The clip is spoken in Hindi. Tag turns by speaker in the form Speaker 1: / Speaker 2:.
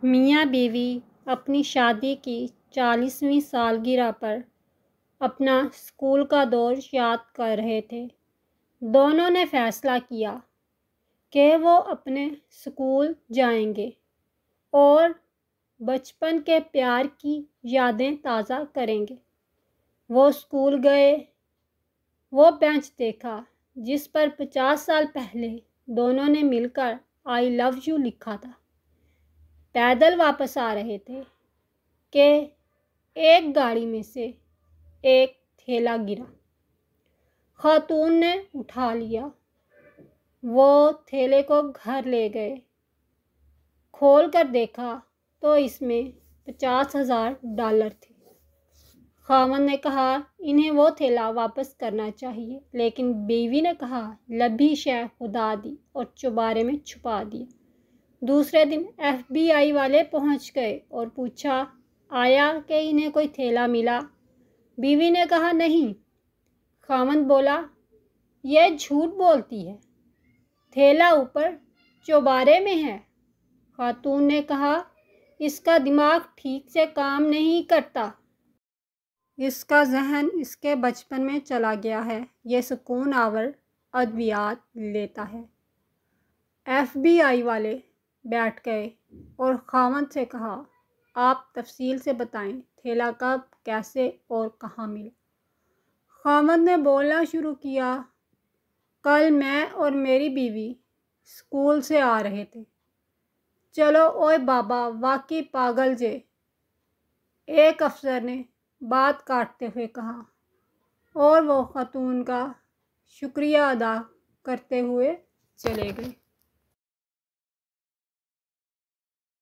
Speaker 1: मियाँ बीवी अपनी शादी की 40वीं सालगिरह पर अपना स्कूल का दौर याद कर रहे थे। दोनों ने फैसला किया कि वो अपने स्कूल जाएंगे और बचपन के प्यार की यादें ताज़ा करेंगे। वो स्कूल गए। वो बेंच देखा जिस पर 50 साल पहले दोनों ने मिलकर आई लव यू लिखा था। पैदल वापस आ रहे थे कि एक गाड़ी में से एक थैला गिरा। खातून ने उठा लिया। वो थैले को घर ले गए। खोल कर देखा तो इसमें $50,000 थे। खावंद ने कहा इन्हें वो थैला वापस करना चाहिए, लेकिन बीवी ने कहा लभी शय खुदा दी और चुबारे में छुपा दिया। दूसरे दिन FBI वाले पहुंच गए और पूछा आया कि इन्हें कोई थैला मिला। बीवी ने कहा नहीं। खावंद बोला यह झूठ बोलती है, थैला ऊपर चौबारे में है। खातून ने कहा इसका दिमाग ठीक से काम नहीं करता, इसका जहन इसके बचपन में चला गया है। ये सुकून आवर अद्वियात लेता है। FBI वाले बैठ गए और खावंद से कहा आप तफसील से बताएं, थैला कब, कैसे और कहाँ मिला। खावंद ने बोलना शुरू किया कल मैं और मेरी बीवी स्कूल से आ रहे थे। चलो ओए बाबा वाकई पागल जे, एक अफसर ने बात काटते हुए कहा और वो खातून का शुक्रिया अदा करते हुए चले गए।